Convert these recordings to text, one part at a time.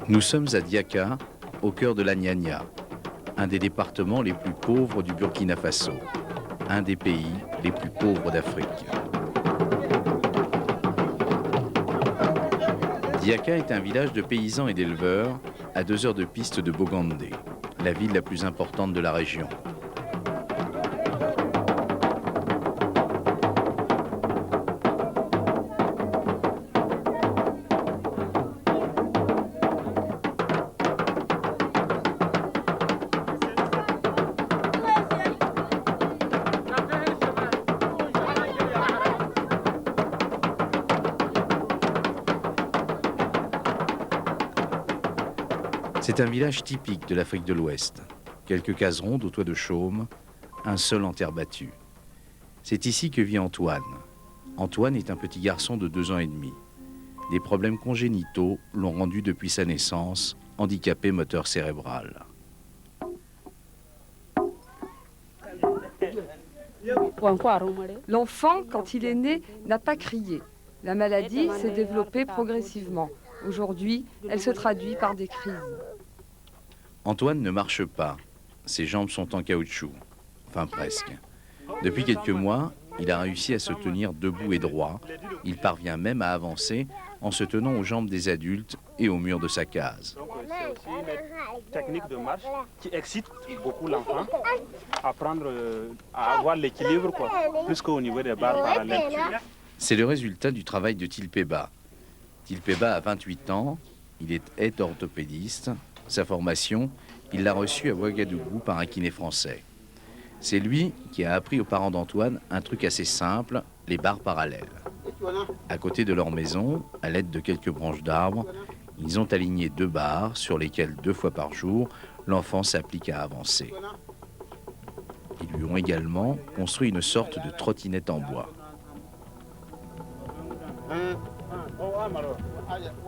Nous sommes à Diaka, au cœur de la Niania, un des départements les plus pauvres du Burkina Faso, un des pays les plus pauvres d'Afrique. Diaka est un village de paysans et d'éleveurs à 2 heures de piste de Bogandé, la ville la plus importante de la région. C'est un village typique de l'Afrique de l'Ouest. Quelques cases rondes au toit de chaume, un sol en terre battue. C'est ici que vit Antoine. Antoine est un petit garçon de 2 ans et demi. Des problèmes congénitaux l'ont rendu depuis sa naissance handicapé moteur cérébral. L'enfant, quand il est né, n'a pas crié. La maladie s'est développée progressivement. Aujourd'hui, elle se traduit par des crises. Antoine ne marche pas. Ses jambes sont en caoutchouc. Enfin presque. Depuis quelques mois, il a réussi à se tenir debout et droit. Il parvient même à avancer en se tenant aux jambes des adultes et au mur de sa case. C'est aussi une technique de marche qui excite beaucoup l'enfant à avoir l'équilibre, plus qu'au niveau des barres parallèles. C'est le résultat du travail de Tilpeba. Tilpeba a 28 ans, il est orthopédiste. Sa formation, il l'a reçue à Ouagadougou par un kiné français. C'est lui qui a appris aux parents d'Antoine un truc assez simple, les barres parallèles. À côté de leur maison, à l'aide de quelques branches d'arbres, ils ont aligné 2 barres sur lesquelles 2 fois par jour, l'enfant s'applique à avancer. Ils lui ont également construit une sorte de trottinette en bois.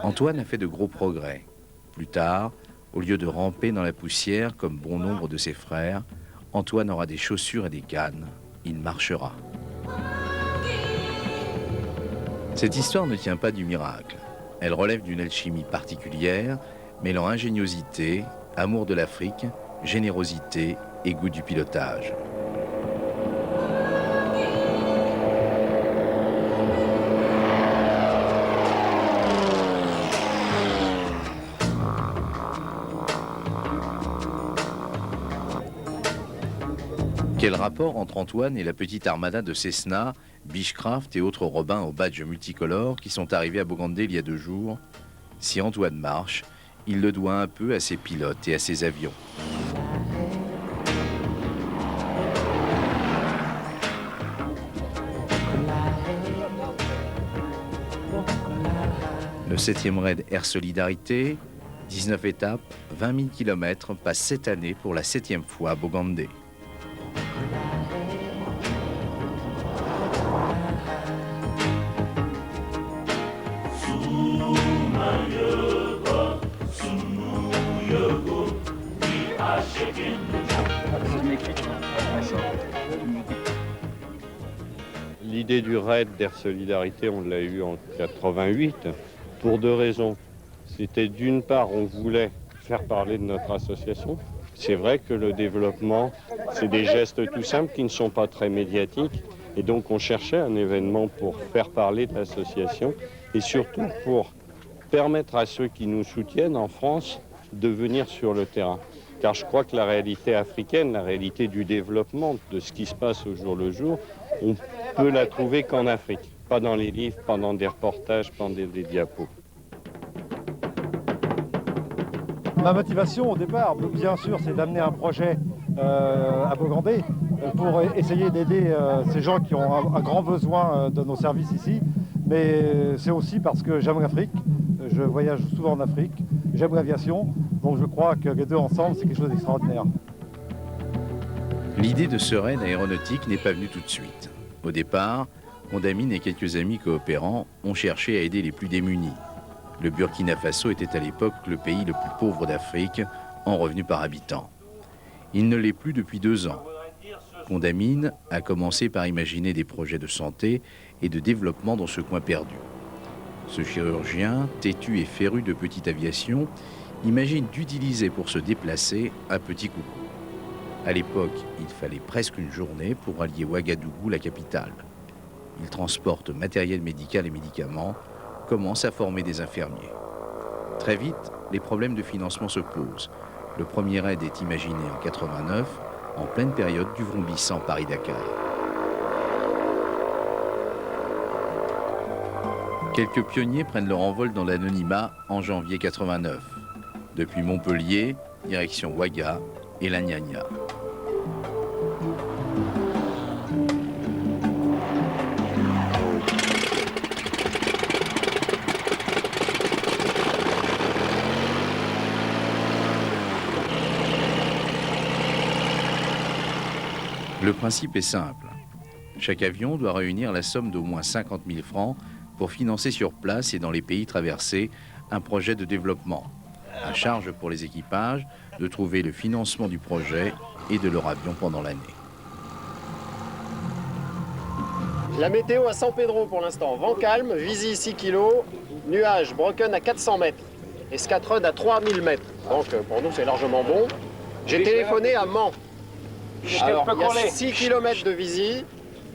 Antoine a fait de gros progrès. Plus tard, au lieu de ramper dans la poussière comme bon nombre de ses frères, Antoine aura des chaussures et des cannes. Il marchera. Cette histoire ne tient pas du miracle. Elle relève d'une alchimie particulière, mêlant ingéniosité, amour de l'Afrique, générosité et goût du pilotage. Quel rapport entre Antoine et la petite armada de Cessna, Beechcraft et autres robins au badge multicolore qui sont arrivés à Bogandé il y a 2 jours? Si Antoine marche, il le doit un peu à ses pilotes et à ses avions. Le 7e raid Air Solidarité, 19 étapes, 20 000 km, passe cette année pour la 7e fois à Bogandé. L'idée du raid d'Air Solidarité, on l'a eu en 88 pour 2 raisons. C'était d'une part, on voulait faire parler de notre association. C'est vrai que le développement, c'est des gestes tout simples qui ne sont pas très médiatiques. Et donc on cherchait un événement pour faire parler de l'association et surtout pour permettre à ceux qui nous soutiennent en France de venir sur le terrain. Car je crois que la réalité africaine, la réalité du développement, de ce qui se passe au jour le jour, on peut la trouver qu'en Afrique. Pas dans les livres, pas dans des reportages, pas dans des diapos. Ma motivation au départ, bien sûr, c'est d'amener un projet à Bogandé pour essayer d'aider ces gens qui ont un grand besoin de nos services ici. Mais c'est aussi parce que j'aime l'Afrique, je voyage souvent en Afrique, j'aime l'aviation, donc je crois que les deux ensemble, c'est quelque chose d'extraordinaire. L'idée de ce raid aéronautique n'est pas venue tout de suite. Au départ, Condamine et quelques amis coopérants ont cherché à aider les plus démunis. Le Burkina Faso était à l'époque le pays le plus pauvre d'Afrique en revenus par habitant. Il ne l'est plus depuis 2 ans. Condamine a commencé par imaginer des projets de santé et de développement dans ce coin perdu. Ce chirurgien, têtu et féru de petite aviation, imagine d'utiliser pour se déplacer un petit coucou. À l'époque, il fallait presque une journée pour allier Ouagadougou, la capitale. Il transporte matériel médical et médicaments, commence à former des infirmiers. Très vite, les problèmes de financement se posent. Le premier raid est imaginé en 89, en pleine période du vrombissant Paris-Dakar. Quelques pionniers prennent leur envol dans l'anonymat en janvier 89. Depuis Montpellier, direction Ouaga et la Gnagna. Le principe est simple. Chaque avion doit réunir la somme d'au moins 50 000 francs pour financer sur place et dans les pays traversés un projet de développement. À charge pour les équipages de trouver le financement du projet et de leur avion pendant l'année. La météo à San Pedro pour l'instant, vent calme, Visi 6 kg, nuages, Broken à 400 mètres et Scatron à 3000 mètres. Donc pour nous c'est largement bon. J'ai téléphoné à Mans. Alors, il y a 6 km de Visi.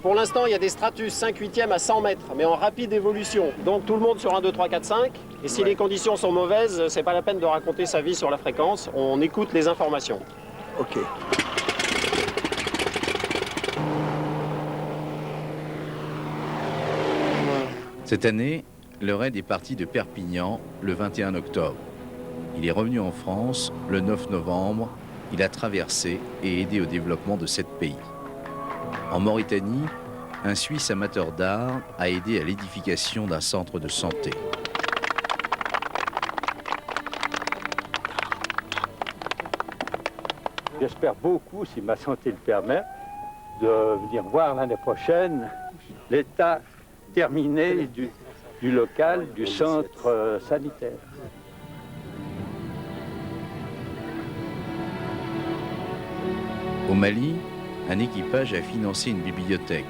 Pour l'instant, il y a des Stratus 5/8e à 100 mètres, mais en rapide évolution. Donc tout le monde sur 1, 2, 3, 4, 5. Et si les conditions sont mauvaises, c'est pas la peine de raconter sa vie sur la fréquence. On écoute les informations. Ok. Cette année, le raid est parti de Perpignan le 21 octobre. Il est revenu en France le 9 novembre. Il a traversé et aidé au développement de 7 pays. En Mauritanie, un Suisse amateur d'art a aidé à l'édification d'un centre de santé. J'espère beaucoup, si ma santé le permet, de venir voir l'année prochaine l'état terminé du local, du centre sanitaire. Au Mali, un équipage a financé une bibliothèque.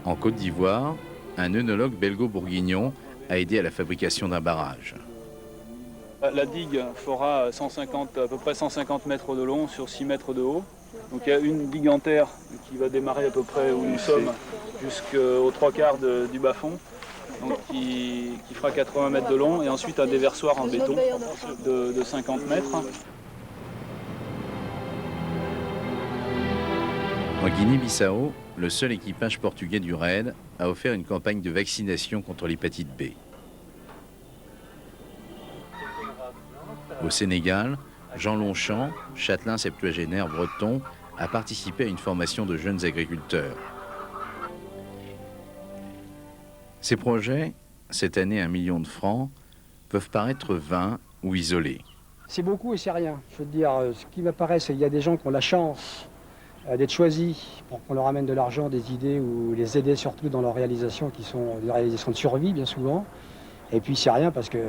En Côte d'Ivoire, un œnologue belgo-bourguignon a aidé à la fabrication d'un barrage. La digue fera à peu près 150 mètres de long sur 6 mètres de haut. Donc il y a une digue en terre qui va démarrer à peu près où nous sommes jusqu'aux 3/4 du bas-fond, donc qui fera 80 mètres de long, et ensuite un déversoir en béton de 50 mètres. En Guinée-Bissau, le seul équipage portugais du raid a offert une campagne de vaccination contre l'hépatite B. Au Sénégal, Jean Longchamp, châtelain septuagénaire breton, a participé à une formation de jeunes agriculteurs. Ces projets, cette année 1 million de francs, peuvent paraître vains ou isolés. C'est beaucoup et c'est rien. Je veux dire, ce qui m'apparaît, c'est qu'il y a des gens qui ont la chance d'être choisis pour qu'on leur amène de l'argent, des idées ou les aider surtout dans leurs réalisations qui sont des réalisations de survie bien souvent. Et puis c'est rien parce qu'il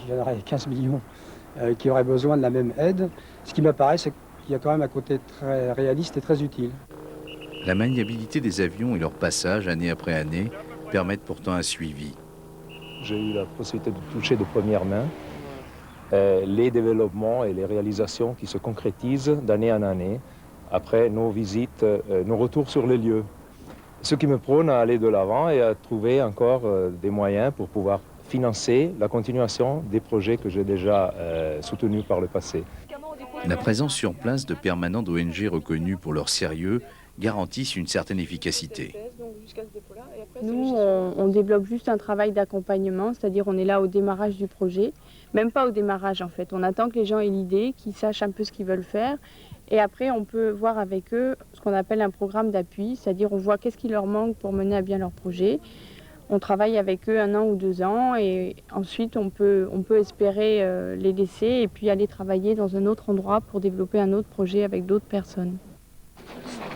y en aurait 15 millions qui auraient besoin de la même aide. Ce qui m'apparaît, c'est qu'il y a quand même un côté très réaliste et très utile. La maniabilité des avions et leur passage année après année permettent pourtant un suivi. J'ai eu la possibilité de toucher de première main les développements et les réalisations qui se concrétisent d'année en année après nos visites, nos retours sur les lieux. Ce qui me prône à aller de l'avant et à trouver encore des moyens pour pouvoir financer la continuation des projets que j'ai déjà soutenus par le passé. La présence sur place de permanents d'ONG reconnus pour leur sérieux garantissent une certaine efficacité. Nous, on développe juste un travail d'accompagnement, c'est-à-dire on est là au démarrage du projet, même pas au démarrage en fait. On attend que les gens aient l'idée, qu'ils sachent un peu ce qu'ils veulent faire. Et après, on peut voir avec eux ce qu'on appelle un programme d'appui, c'est-à-dire on voit qu'est-ce qui leur manque pour mener à bien leur projet. On travaille avec eux 1 an ou 2 ans et ensuite on peut espérer les laisser et puis aller travailler dans un autre endroit pour développer un autre projet avec d'autres personnes.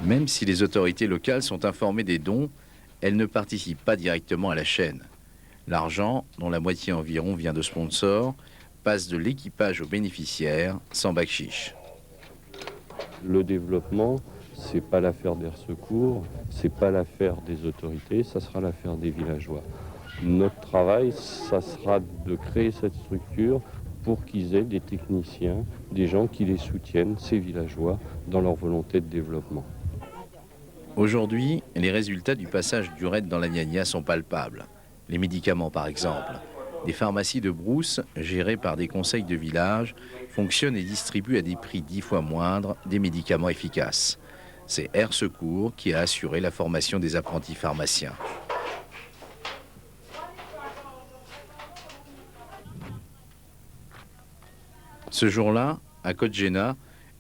Même si les autorités locales sont informées des dons, elles ne participent pas directement à la chaîne. L'argent, dont la moitié environ vient de sponsors, passe de l'équipage aux bénéficiaires sans bakchich. Le développement, c'est pas l'affaire d'Air Secours, c'est pas l'affaire des autorités, ça sera l'affaire des villageois. Notre travail, ça sera de créer cette structure pour qu'ils aient des techniciens, des gens qui les soutiennent, ces villageois, dans leur volonté de développement. Aujourd'hui, les résultats du passage du RED dans la Gnagna sont palpables. Les médicaments, par exemple. Des pharmacies de brousse, gérées par des conseils de village, fonctionnent et distribuent à des prix 10 fois moindres des médicaments efficaces. C'est Air Secours qui a assuré la formation des apprentis pharmaciens. Ce jour-là, à Kodjena,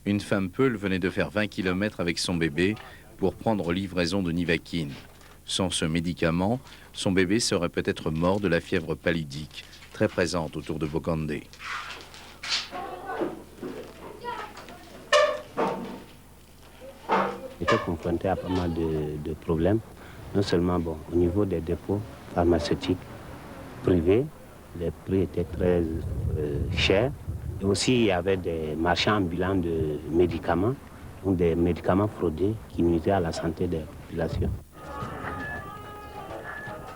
une femme peule venait de faire 20 km avec son bébé pour prendre livraison de Nivaquine. Sans ce médicament, son bébé serait peut-être mort de la fièvre paludique, très présente autour de Bokande. J'étais confronté à pas mal de problèmes, non seulement au niveau des dépôts pharmaceutiques privés, les prix étaient très chers, et aussi il y avait des marchands ambulants de médicaments, donc des médicaments fraudés qui nuisaient à la santé des populations.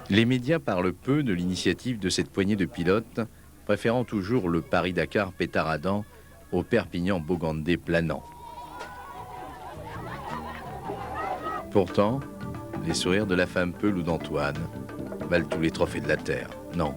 Les médias parlent peu de l'initiative de cette poignée de pilotes, préférant toujours le Paris-Dakar pétaradant au Perpignan-Bogandé planant. Pourtant, les sourires de la femme Peul ou d'Antoine valent tous les trophées de la terre, non?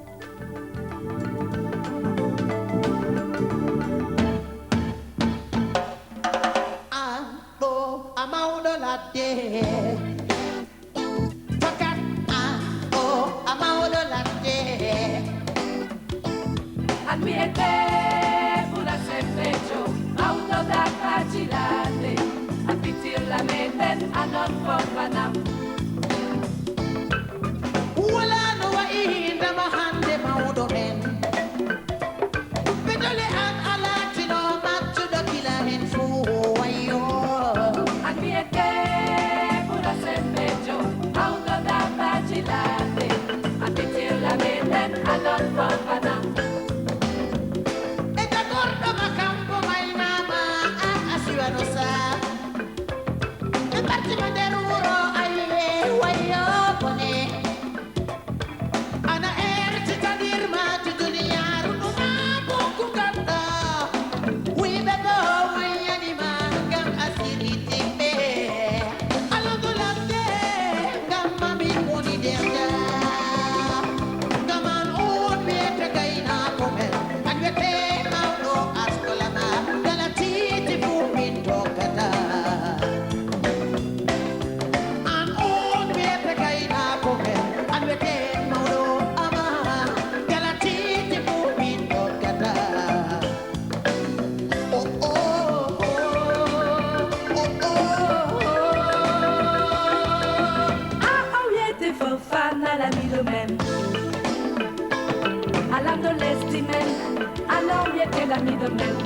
Domaine.